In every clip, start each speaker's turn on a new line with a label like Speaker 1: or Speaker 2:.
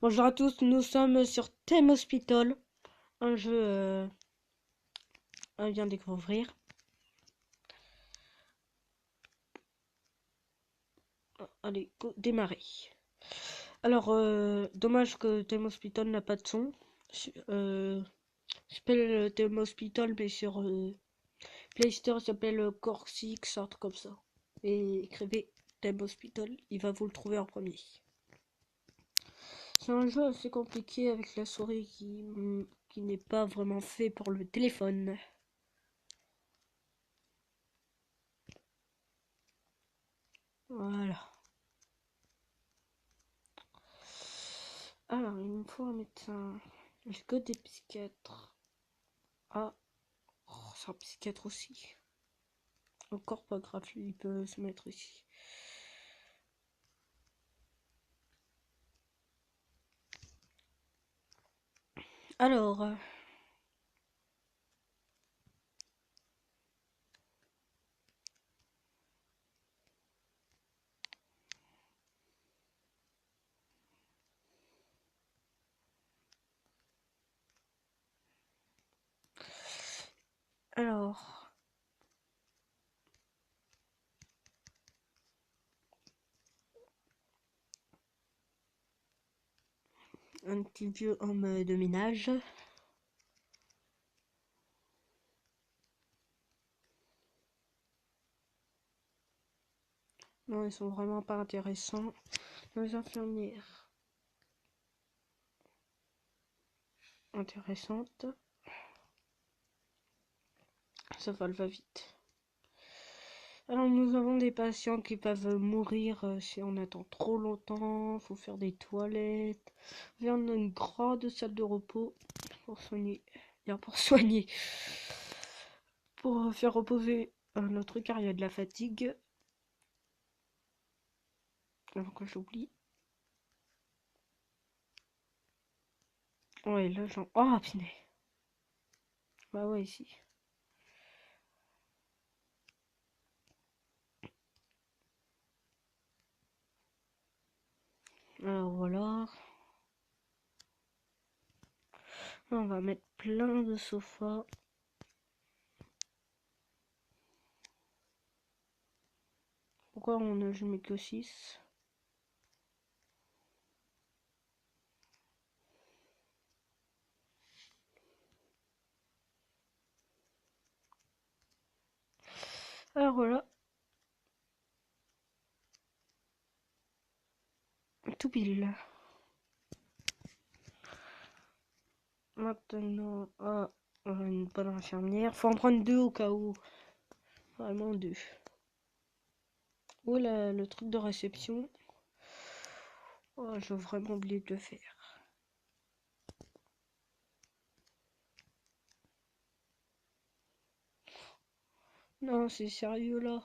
Speaker 1: Bonjour à tous, nous sommes sur Thème Hospital, un jeu à bien découvrir. Allez, go, démarrer. Alors, dommage que Thème Hospital n'a pas de son. J'appelle Thème Hospital, mais sur Play Store, ça s'appelle Corsix, un truc comme ça. Et écrivez Thème Hospital, il va vous le trouver en premier. C'est un jeu assez compliqué avec la souris qui n'est pas vraiment fait pour le téléphone. Voilà. Alors, il me faut un médecin. J'ai que des psychiatres. Ah, oh, c'est un psychiatre aussi. Encore pas grave, il peut se mettre ici. Alors, alors, un petit vieux homme de ménage. Non, ils sont vraiment pas intéressants. Les infirmières. Intéressantes. Ça va, le va vite. Alors, nous avons des patients qui peuvent mourir si on attend trop longtemps. Faut faire des toilettes. On a une grande salle de repos pour soigner. Bien, pour soigner. Pour faire reposer notre carrière de la fatigue. Avant que j'oublie. Ouais, là j'en. Oh, punaise. Bah ouais, ici. Alors voilà. Là, on va mettre plein de sofas. Pourquoi on ne met que 6? Alors voilà. Tout pile. Maintenant, une bonne infirmière. Faut en prendre 2 au cas où. Vraiment 2. Oh là, le truc de réception. Oh, j'ai vraiment oublié de le faire. Non, c'est sérieux là.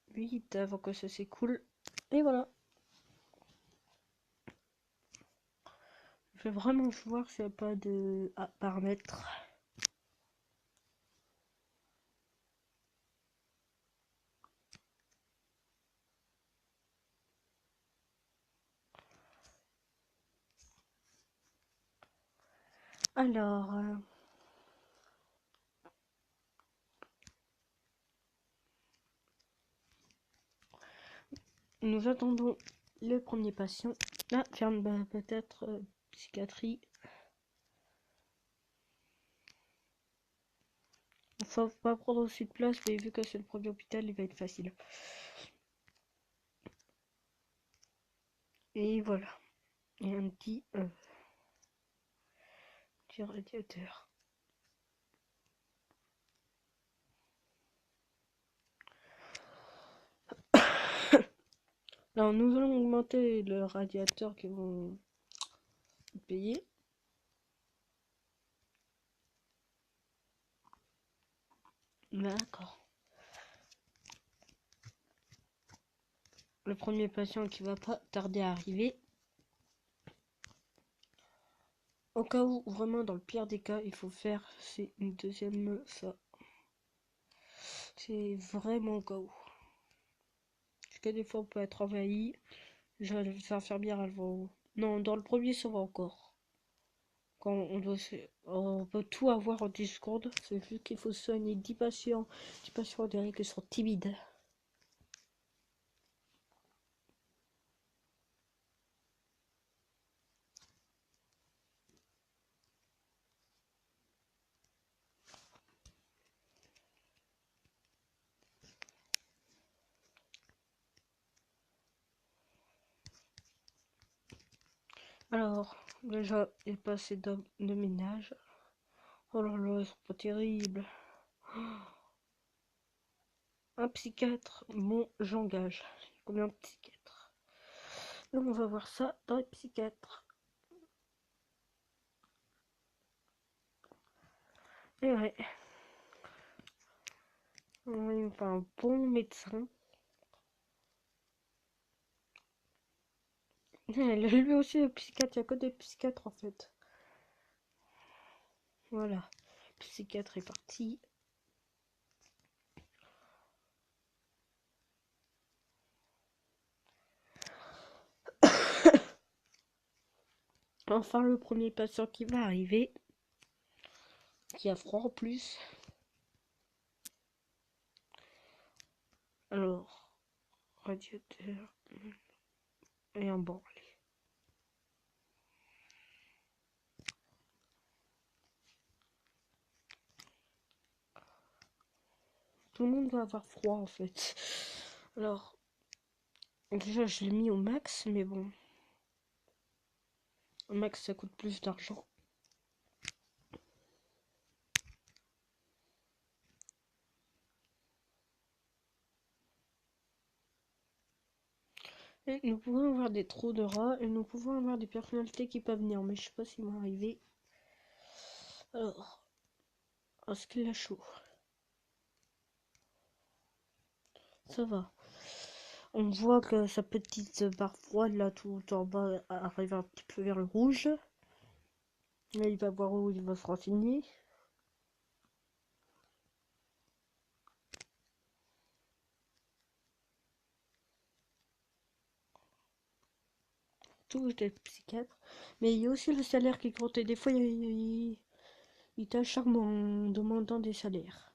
Speaker 1: Vite avant que ça s'écoule. Et voilà. Je vais vraiment voir s'il n'y a pas de paramètres. Alors, nous attendons le premier patient. Ah, ferme peut-être psychiatrie. Faut pas prendre aussi de place, mais vu que c'est le premier hôpital, il va être facile. Et voilà. Et un petit radiateur. Alors, nous allons augmenter le radiateur qu'ils vont payer. D'accord. Le premier patient qui va pas tarder à arriver. Au cas où, vraiment dans le pire des cas, il faut faire, c'est une deuxième ça. C'est vraiment au cas où. Parce que des fois, on peut être envahi. Les infirmières, elles vont... Non, dans le premier, ça va encore. Quand on peut tout avoir en 10 secondes. C'est juste qu'il faut soigner 10 patients. 10 patients, on dirait qu'ils sont timides. Alors, déjà, il passé de ménage. Oh là là, ils sont pas terribles. Un psychiatre, bon, j'engage. Combien de psychiatres? Donc, on va voir ça dans les psychiatres. Et ouais. On va un bon médecin. Lui aussi, le psychiatre, il n'y a que des psychiatres en fait. Voilà. Le psychiatre est parti. Enfin, le premier patient qui va arriver. Qui a froid en plus. Alors, radiateur et un banc. Tout le monde va avoir froid en fait. Alors, déjà je l'ai mis au max, mais bon. Au max ça coûte plus d'argent. Et nous pouvons avoir des trous de rats et nous pouvons avoir des personnalités qui peuvent venir, mais je sais pas s'ils vont arriver. Alors, est-ce qu'il a chaud? Ça va. On voit que sa petite barre froide là tout en bas arrive un petit peu vers le rouge. Là il va voir où il va se renseigner. Tous des psychiatres. Mais il y a aussi le salaire qui compte et des fois il t'acharne en demandant des salaires.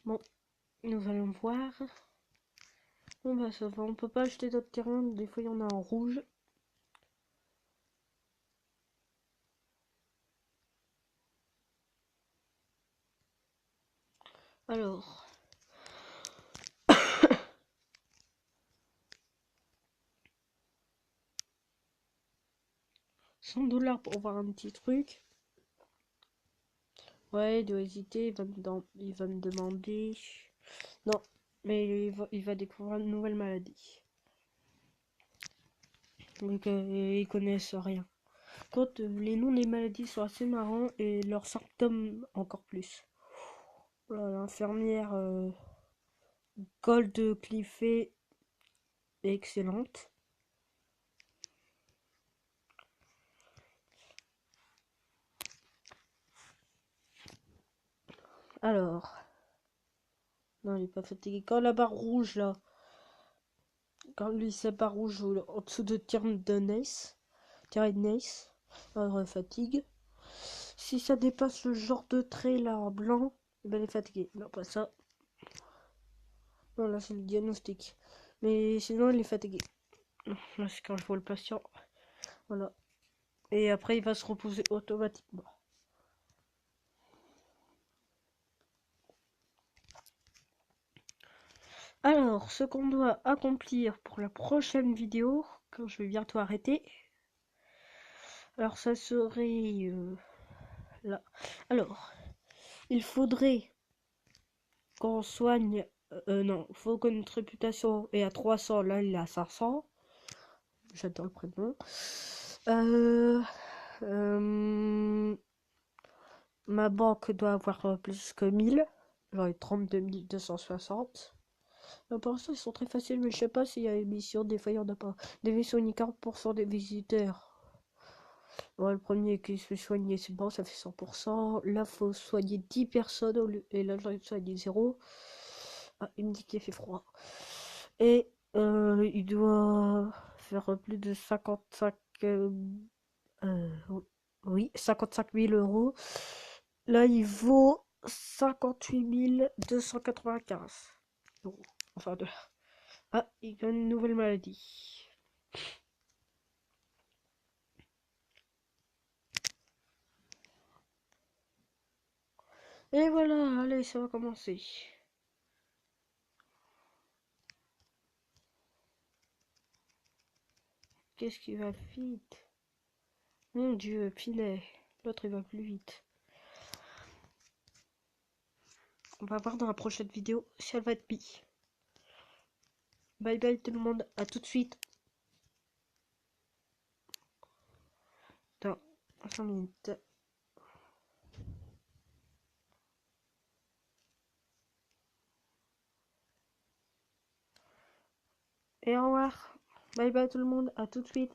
Speaker 1: Bon, nous allons voir. Bon bah ça va, on peut pas acheter d'autres terrains, des fois il y en a en rouge. Alors, 100 $ pour voir un petit truc. Ouais, il doit hésiter, il va me demander. Non, mais il va découvrir une nouvelle maladie. Donc ils connaissent rien. Quand les noms des maladies sont assez marrants et leurs symptômes encore plus. Voilà, l'infirmière Gold Cliffé est excellente. Alors, non, il est pas fatigué. Quand la barre rouge là, quand lui sa barre rouge en dessous de tiré de Nice, alors fatigue. Si ça dépasse le genre de trait là en blanc, ben elle est fatiguée. Non, pas ça. Non, là c'est le diagnostic. Mais sinon, il est fatigué. Là c'est quand je vois le patient. Voilà. Et après, il va se reposer automatiquement. Alors, ce qu'on doit accomplir pour la prochaine vidéo, quand je vais bientôt arrêter. Alors, ça serait là. Alors, il faudrait qu'on soigne. Non, il faut que notre réputation est à 300. Là, il est à 500. J'adore le prénom. Ma banque doit avoir plus que 1000. J'en ai 32 260. Pour l'instant, ils sont très faciles, mais je sais pas s'il y a émission. Des fois, il y en a pas. Des vaisseaux, ni 40% des visiteurs. Ouais, le premier qui se fait soigner, c'est bon, ça fait 100%. Là, faut soigner 10 personnes et là, j'en ai soigné 0. Ah, il me dit qu'il fait froid. Et il doit faire plus de 55... euh, oui, 55 000 euros. Là, il vaut 58 295 euros. Enfin, de... Ah, il a une nouvelle maladie. Et voilà, allez, ça va commencer. Qu'est-ce qui va vite? Mon Dieu, Pinet. L'autre, il va plus vite. On va voir dans la prochaine vidéo si elle va être pire. Bye bye tout le monde, à tout de suite. Dans 5 minutes. Et au revoir. Bye bye tout le monde, à tout de suite.